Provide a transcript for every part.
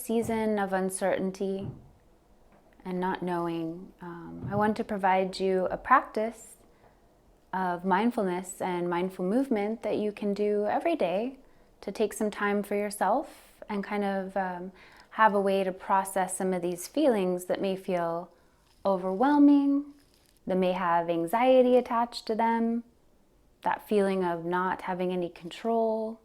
season of uncertainty and not knowing, I want to provide you a practice of mindfulness and mindful movement that you can do every day to take some time for yourself and kind of have a way to process some of these feelings that may feel overwhelming, that may have anxiety attached to them, that feeling of not having any control.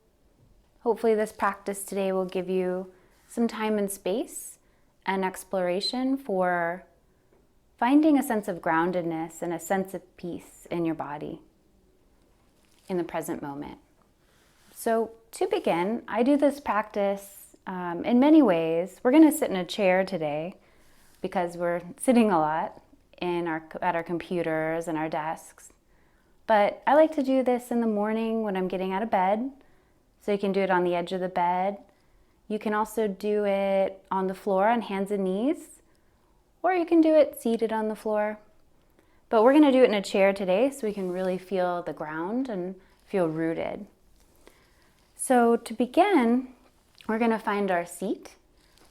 Hopefully this practice today will give you some time and space and exploration for finding a sense of groundedness and a sense of peace in your body in the present moment. So to begin, I do this practice in many ways. We're going to sit in a chair today because we're sitting a lot at our computers and our desks. But I like to do this in the morning when I'm getting out of bed. So you can do it on the edge of the bed. You can also do it on the floor on hands and knees, or you can do it seated on the floor. But we're going to do it in a chair today so we can really feel the ground and feel rooted. So to begin, we're going to find our seat.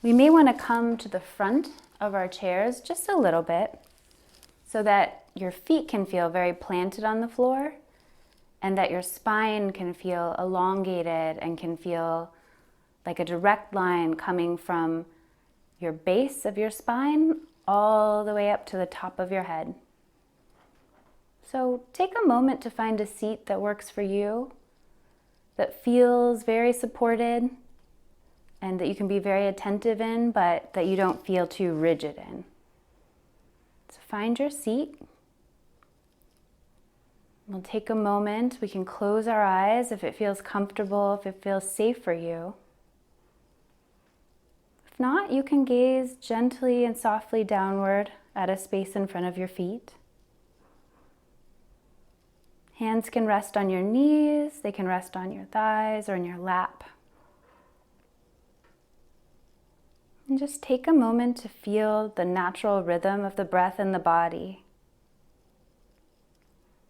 We may want to come to the front of our chairs just a little bit so that your feet can feel very planted on the floor and that your spine can feel elongated and can feel like a direct line coming from your base of your spine all the way up to the top of your head. So take a moment to find a seat that works for you, that feels very supported, and that you can be very attentive in, but that you don't feel too rigid in. So find your seat. We'll take a moment. We can close our eyes if it feels comfortable, if it feels safe for you. If not, you can gaze gently and softly downward at a space in front of your feet. Hands can rest on your knees, they can rest on your thighs or in your lap. And just take a moment to feel the natural rhythm of the breath in the body.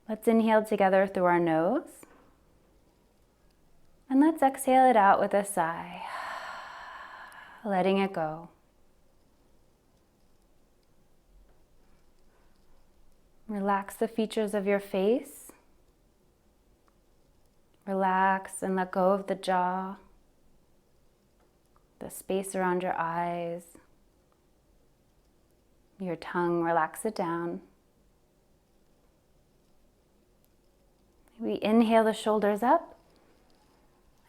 Let's inhale together through our nose. And let's exhale it out with a sigh, letting it go. Relax the features of your face. Relax and let go of the jaw, the space around your eyes. Your tongue, relax it down. We inhale the shoulders up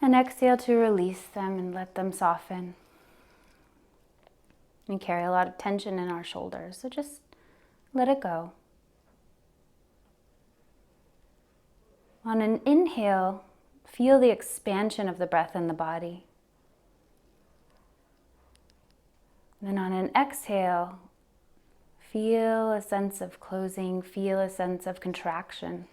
and exhale to release them and let them soften. We carry a lot of tension in our shoulders, so just let it go. On an inhale, feel the expansion of the breath in the body. Then on an exhale, feel a sense of closing, feel a sense of contraction.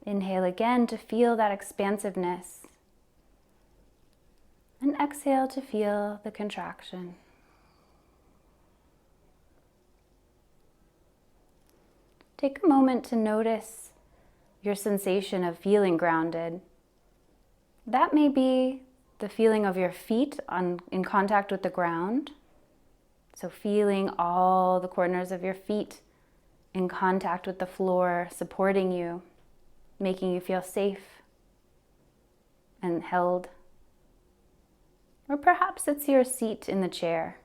Inhale again to feel that expansiveness. And exhale to feel the contraction. Take a moment to notice your sensation of feeling grounded. That may be the feeling of your feet in contact with the ground. So feeling all the corners of your feet in contact with the floor, supporting you, making you feel safe and held. Or perhaps it's your seat in the chair.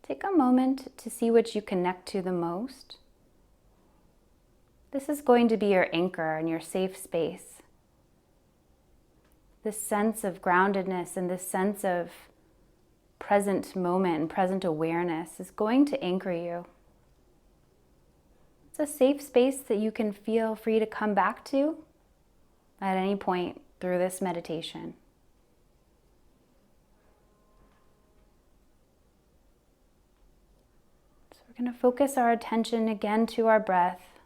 Take a moment to see which you connect to the most. This is going to be your anchor and your safe space. This sense of groundedness and this sense of present moment and present awareness is going to anchor you. It's a safe space that you can feel free to come back to at any point through this meditation. So we're going to focus our attention again to our breath.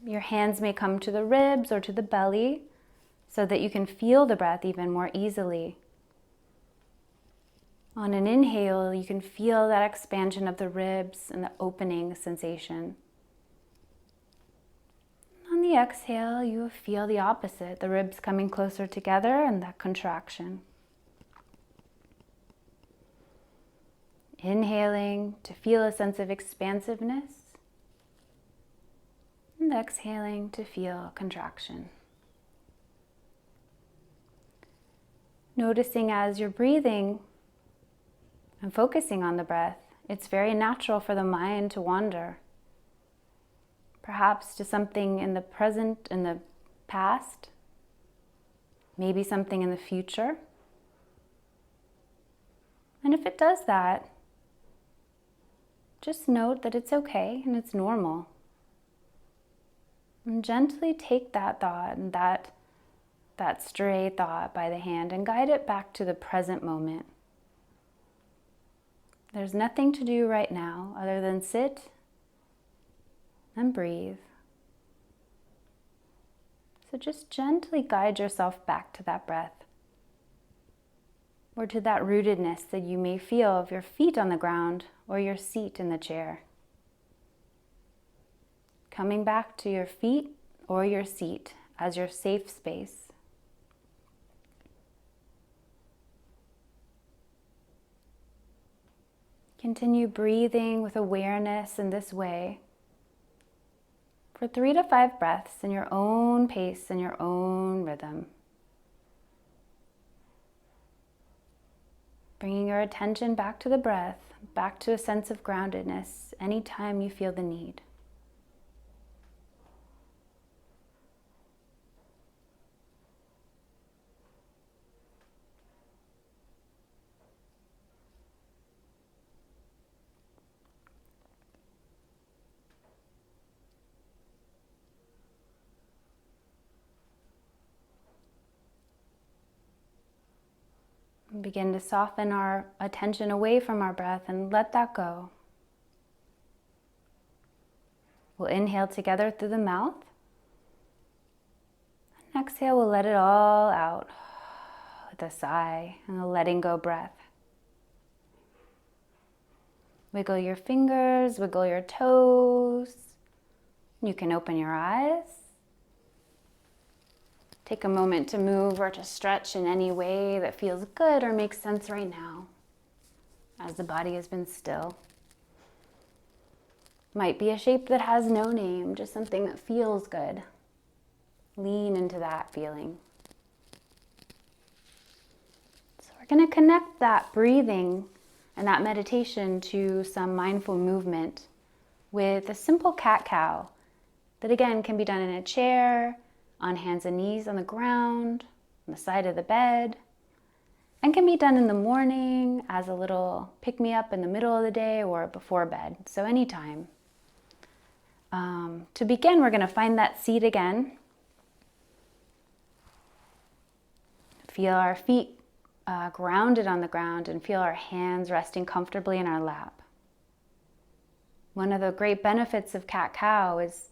Your hands may come to the ribs or to the belly so that you can feel the breath even more easily. On an inhale, you can feel that expansion of the ribs and the opening sensation. On the the exhale, you feel the opposite, the ribs coming closer together and that contraction. Inhaling to feel a sense of expansiveness, and exhaling to feel contraction. Noticing as you're breathing and focusing on the breath, it's very natural for the mind to wander. Perhaps to something in the present, in the past, maybe something in the future. And if it does that, just note that it's okay and it's normal. And gently take that thought and that stray thought by the hand and guide it back to the present moment. There's nothing to do right now other than sit and breathe. So just gently guide yourself back to that breath, or to that rootedness that you may feel of your feet on the ground or your seat in the chair. Coming back to your feet or your seat as your safe space. Continue breathing with awareness in this way for 3 to 5 breaths in your own pace and your own rhythm. Bringing your attention back to the breath, back to a sense of groundedness anytime you feel the need. Begin to soften our attention away from our breath and let that go. We'll inhale together through the mouth. And exhale, we'll let it all out with a sigh and a letting go breath. Wiggle your fingers, wiggle your toes. You can open your eyes. Take a moment to move or to stretch in any way that feels good or makes sense right now, as the body has been still. Might be a shape that has no name, just something that feels good. Lean into that feeling. So we're going to connect that breathing and that meditation to some mindful movement with a simple cat-cow that again can be done in a chair, on hands and knees on the ground, on the side of the bed, and can be done in the morning as a little pick-me-up in the middle of the day or before bed, so anytime. To begin, we're going to find that seat again. Feel our feet grounded on the ground and feel our hands resting comfortably in our lap. One of the great benefits of CatCow is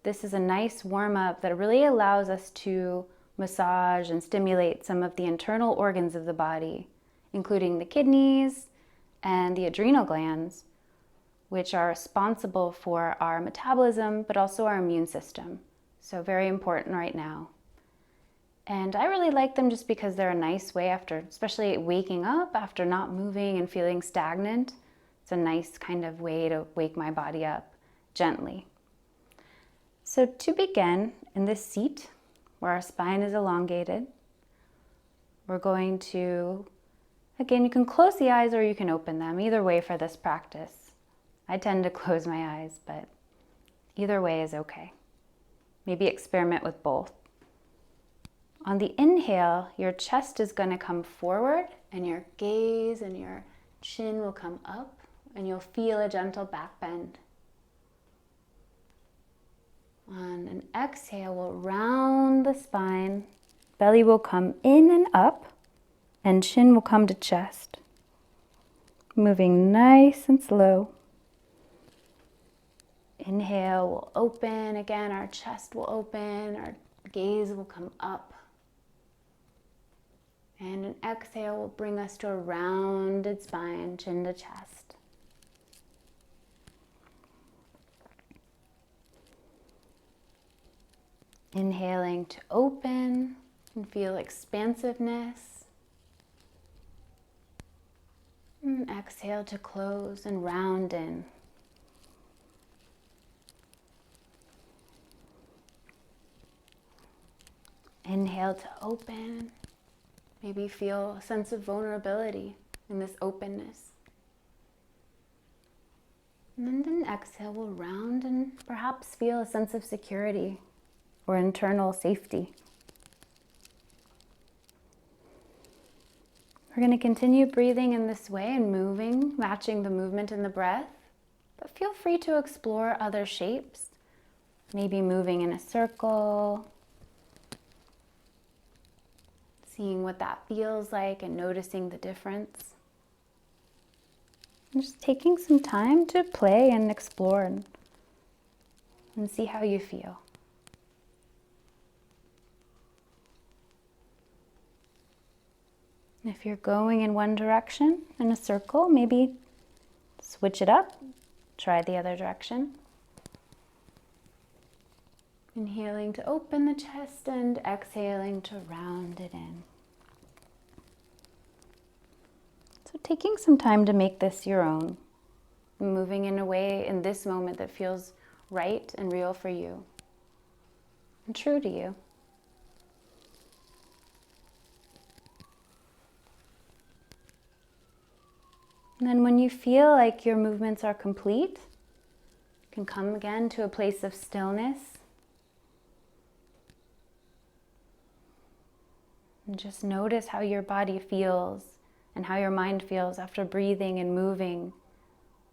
this is a nice warm-up that really allows us to massage and stimulate some of the internal organs of the body, including the kidneys and the adrenal glands, which are responsible for our metabolism, but also our immune system. So very important right now. And I really like them just because they're a nice way after, especially waking up after not moving and feeling stagnant. It's a nice kind of way to wake my body up gently. So to begin, in this seat where our spine is elongated, we're going to, again, you can close the eyes or you can open them, either way for this practice. I tend to close my eyes, but either way is okay. Maybe experiment with both. On the inhale, your chest is going to come forward and your gaze and your chin will come up and you'll feel a gentle back bend. On an exhale, we'll round the spine, belly will come in and up, and chin will come to chest. Moving nice and slow. Inhale, we'll open again, our chest will open, our gaze will come up. And an exhale will bring us to a rounded spine, chin to chest. Inhaling to open and feel expansiveness. And exhale to close and round in. Inhale to open. Maybe feel a sense of vulnerability in this openness. And then exhale, we'll round and perhaps feel a sense of security or internal safety. We're going to continue breathing in this way and moving, matching the movement in the breath. But feel free to explore other shapes. Maybe moving in a circle. Seeing what that feels like and noticing the difference. And just taking some time to play and explore and see how you feel. If you're going in one direction in a circle, maybe switch it up, try the other direction. Inhaling to open the chest and exhaling to round it in. So taking some time to make this your own, moving in a way in this moment that feels right and real for you and true to you. And then when you feel like your movements are complete, you can come again to a place of stillness. And just notice how your body feels and how your mind feels after breathing and moving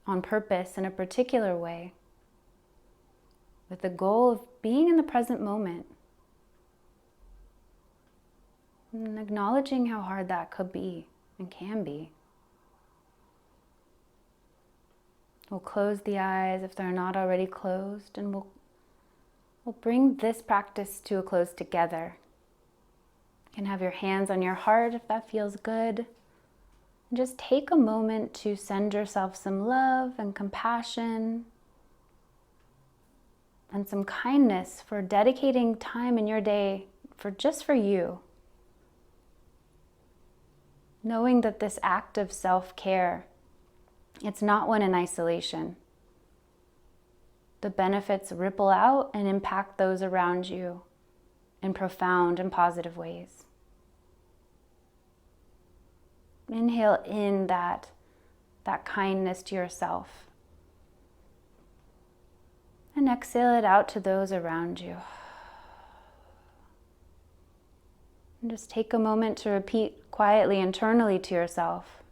on purpose in a particular way, with the goal of being in the present moment. And acknowledging how hard that could be and can be. We'll close the eyes if they're not already closed, and we'll bring this practice to a close together. You can have your hands on your heart if that feels good. And just take a moment to send yourself some love and compassion and some kindness for dedicating time in your day just for you. Knowing that this act of self-care, it's not one in isolation. The benefits ripple out and impact those around you in profound and positive ways. Inhale in that kindness to yourself. And exhale it out to those around you. And just take a moment to repeat quietly internally to yourself.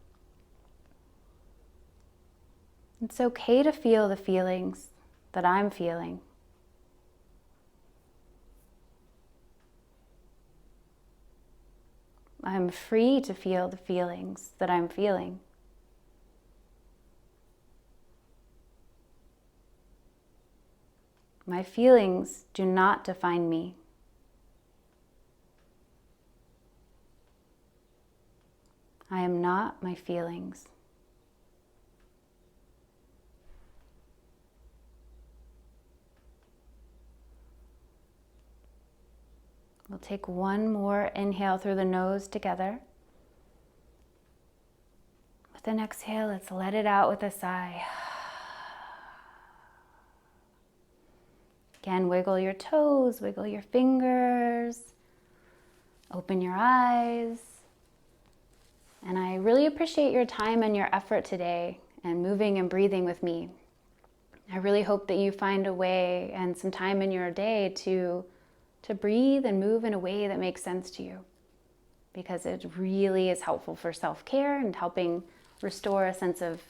It's okay to feel the feelings that I'm feeling. I'm free to feel the feelings that I'm feeling. My feelings do not define me. I am not my feelings. We'll take one more inhale through the nose together. With an exhale, let's let it out with a sigh. Again, wiggle your toes, wiggle your fingers, open your eyes. And I really appreciate your time and your effort today and moving and breathing with me. I really hope that you find a way and some time in your day to breathe and move in a way that makes sense to you, because it really is helpful for self-care and helping restore a sense of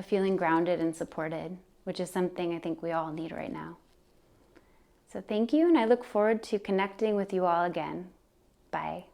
feeling grounded and supported, which is something I think we all need right now. So thank you, and I look forward to connecting with you all again. Bye.